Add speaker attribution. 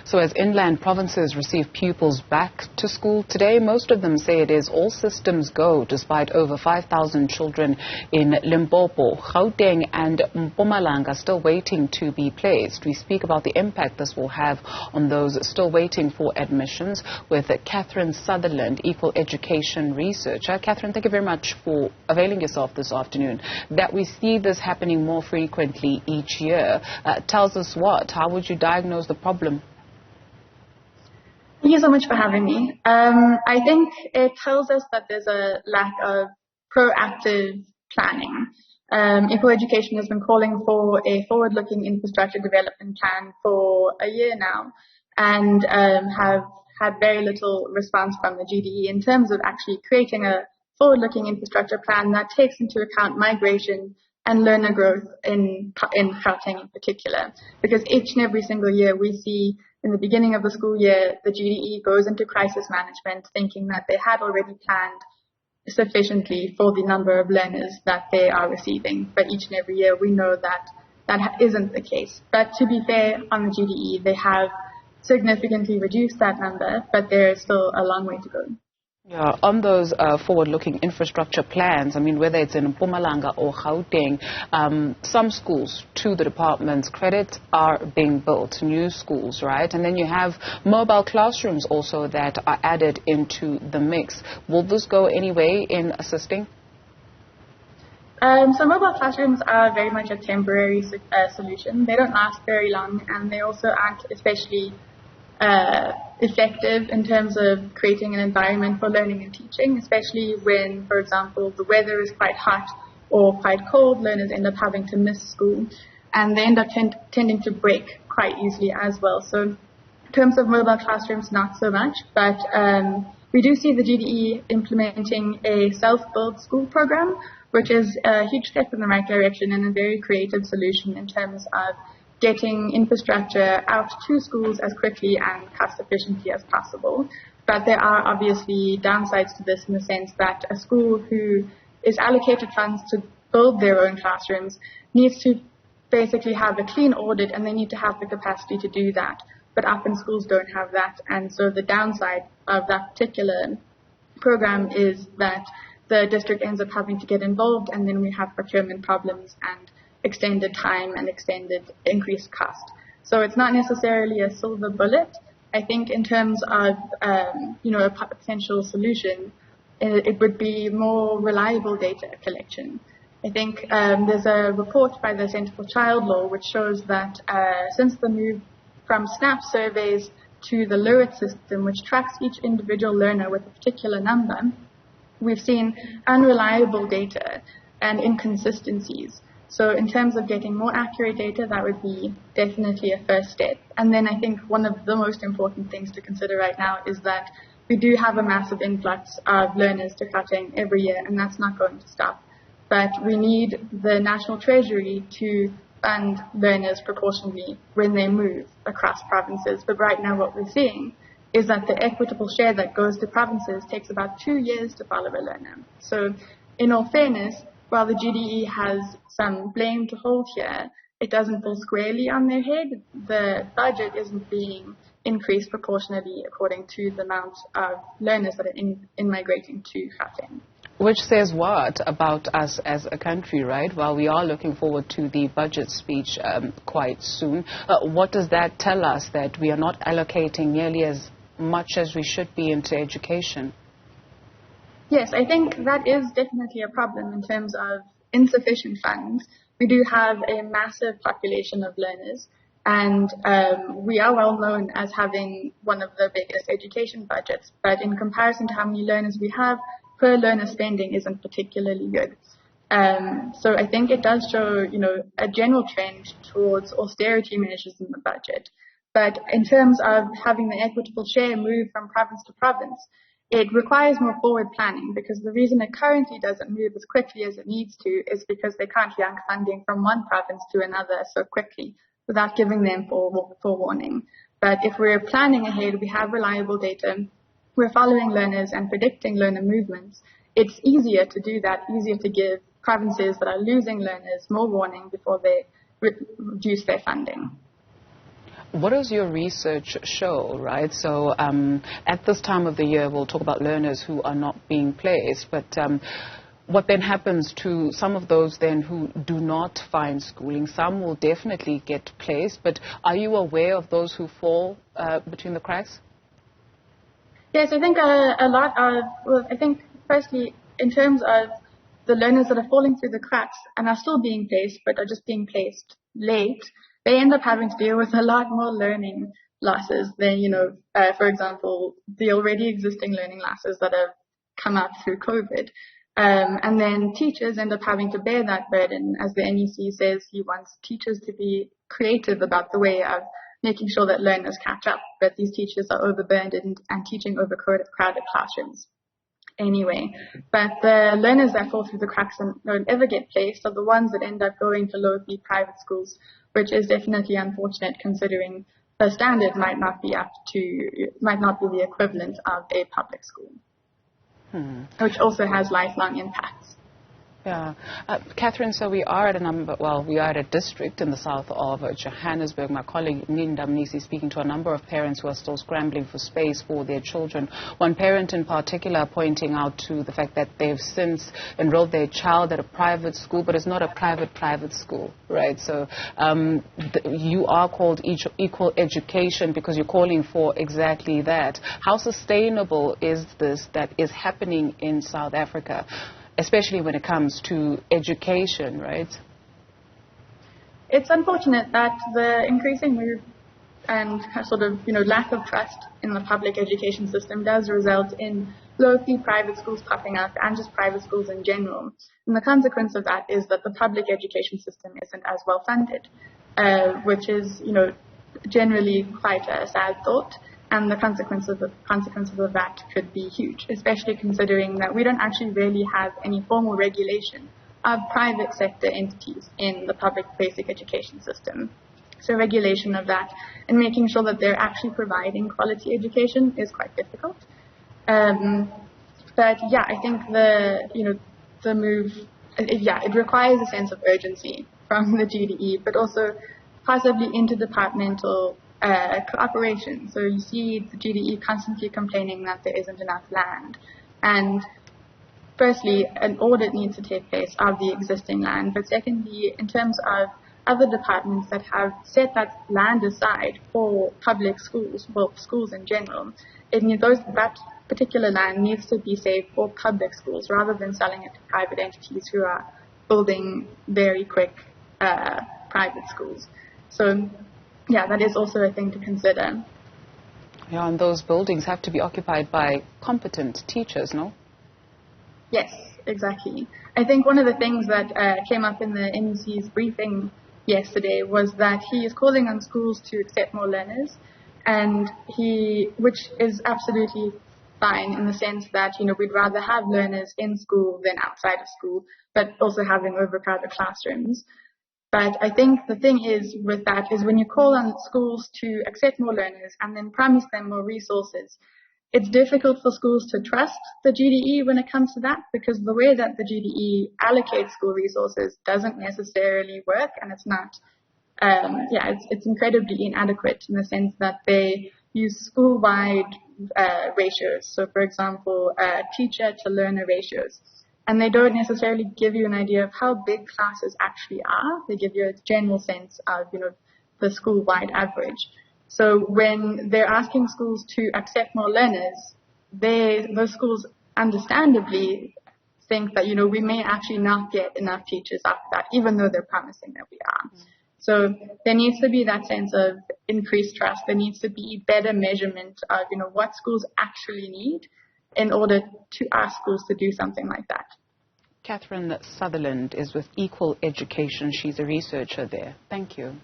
Speaker 1: So as inland provinces receive pupils back to school today, most of them say it is all systems go, despite over 5,000 children in Limpopo, Gauteng and Mpumalanga still waiting to be placed. We speak about the impact this will have on those still waiting for admissions with Katherine Sutherland, equal education researcher. Katherine, thank you very much for availing yourself this afternoon. That we see this happening more frequently each year tells us what? How would you diagnose the problem?
Speaker 2: Thank you so much for having me. I think it tells us that there's a lack of proactive planning. Equal Education has been calling for a forward-looking infrastructure development plan for a year now, and have had very little response from the GDE in terms of actually creating a forward-looking infrastructure plan that takes into account migration and learner growth in Gauteng in particular. Because each and every single year we see in the beginning of the school year, the GDE goes into crisis management thinking that they had already planned sufficiently for the number of learners that they are receiving. But each and every year we know that that isn't the case. But to be fair, on the GDE, they have significantly reduced that number, but there is still a long way to go.
Speaker 1: Yeah, on those forward-looking infrastructure plans, I mean, whether it's in Mpumalanga or Gauteng, some schools, to the department's credit, are being built, new schools, right? And then you have mobile classrooms also that are added into the mix. Will this go any way in assisting?
Speaker 2: So mobile classrooms are very much a temporary solution. They don't last very long, and they also aren't especially effective in terms of creating an environment for learning and teaching, especially when, for example, the weather is quite hot or quite cold. Learners end up having to miss school, and they end up tending to break quite easily as well. So in terms of mobile classrooms, not so much, but we do see the GDE implementing a self-build school program, which is a huge step in the right direction and a very creative solution in terms of getting infrastructure out to schools as quickly and cost efficiently as possible. But there are obviously downsides to this in the sense that a school who is allocated funds to build their own classrooms needs to basically have a clean audit, and they need to have the capacity to do that. But often schools don't have that, and so the downside of that particular program is that the district ends up having to get involved, and then we have procurement problems and extended time and increased cost. So it's not necessarily a silver bullet. I think in terms of a potential solution, it would be more reliable data collection. I think there's a report by the Centre for Child Law which shows that since the move from SNAP surveys to the LURIT system, which tracks each individual learner with a particular number, we've seen unreliable data and inconsistencies. So in terms of getting more accurate data, that would be definitely a first step. And then I think one of the most important things to consider right now is that we do have a massive influx of learners to Gauteng every year, and that's not going to stop. But we need the National Treasury to fund learners proportionally when they move across provinces. But right now what we're seeing is that the equitable share that goes to provinces takes about 2 years to follow a learner. So in all fairness, while the GDE has some blame to hold here, it doesn't fall squarely on their head. The budget isn't being increased proportionally according to the amount of learners that are migrating to Gauteng.
Speaker 1: Which says what about us as a country, right? While we are looking forward to the budget speech quite soon, what does that tell us, that we are not allocating nearly as much as we should be into education?
Speaker 2: Yes, I think that is definitely a problem in terms of insufficient funds. We do have a massive population of learners, and we are well known as having one of the biggest education budgets. But in comparison to how many learners we have, per learner spending isn't particularly good. So I think it does show, a general trend towards austerity measures in the budget. But in terms of having the equitable share move from province to province, it requires more forward planning, because the reason it currently doesn't move as quickly as it needs to is because they can't yank funding from one province to another so quickly without giving them forewarning. But if we're planning ahead, we have reliable data, we're following learners and predicting learner movements, it's easier to do that, easier to give provinces that are losing learners more warning before they reduce their funding.
Speaker 1: What does your research show, right? So at this time of the year, we'll talk about learners who are not being placed, but what then happens to some of those then who do not find schooling? Some will definitely get placed, but are you aware of those who fall between the cracks?
Speaker 2: Yes, I think a lot of, well, I think firstly, in terms of the learners that are falling through the cracks and are still being placed, but are just being placed late, they end up having to deal with a lot more learning losses than, for example, the already existing learning losses that have come up through COVID. And then teachers end up having to bear that burden. As the NEC says, he wants teachers to be creative about the way of making sure that learners catch up, but these teachers are overburdened and teaching overcrowded classrooms anyway. But the learners that fall through the cracks and don't ever get placed are the ones that end up going to low-fee private schools, which is definitely unfortunate considering the standard might not be the equivalent of a public school, which also has lifelong impacts.
Speaker 1: Yeah. Katherine, so we are at we are at a district in the south of Johannesburg. My colleague Ninda Mnisi is speaking to a number of parents who are still scrambling for space for their children. One parent in particular pointing out to the fact that they've since enrolled their child at a private school, but it's not a private school, right? So you are called equal education because you're calling for exactly that. How sustainable is this that is happening in South Africa, especially when it comes to education, right?
Speaker 2: It's unfortunate that the increasing move and sort of, lack of trust in the public education system does result in low-fee private schools popping up and just private schools in general. And the consequence of that is that the public education system isn't as well funded, which is, generally quite a sad thought. And the consequences of that could be huge, especially considering that we don't actually really have any formal regulation of private sector entities in the public basic education system. So regulation of that and making sure that they're actually providing quality education is quite difficult. But yeah, I think the move, it requires a sense of urgency from the GDE, but also possibly interdepartmental cooperation. So you see the GDE constantly complaining that there isn't enough land. And firstly, an audit needs to take place of the existing land. But secondly, in terms of other departments that have set that land aside for public schools, well, schools in general, that particular land needs to be saved for public schools rather than selling it to private entities who are building very quick private schools. So yeah, that is also a thing to consider.
Speaker 1: Yeah, and those buildings have to be occupied by competent teachers, no?
Speaker 2: Yes, exactly. I think one of the things that came up in the NEC's briefing yesterday was that he is calling on schools to accept more learners, and which is absolutely fine in the sense that, we'd rather have learners in school than outside of school, but also having overcrowded classrooms. But I think the thing is with that is when you call on schools to accept more learners and then promise them more resources, it's difficult for schools to trust the GDE when it comes to that, because the way that the GDE allocates school resources doesn't necessarily work, and it's not, it's incredibly inadequate in the sense that they use school-wide ratios. So, for example, teacher to learner ratios. And they don't necessarily give you an idea of how big classes actually are. They give you a general sense of, the school-wide average. So when they're asking schools to accept more learners, those schools understandably think that, we may actually not get enough teachers after that, even though they're promising that we are. So there needs to be that sense of increased trust. There needs to be better measurement of, what schools actually need in order to ask schools to do something like that.
Speaker 1: Katherine Sutherland is with Equal Education. She's a researcher there. Thank you.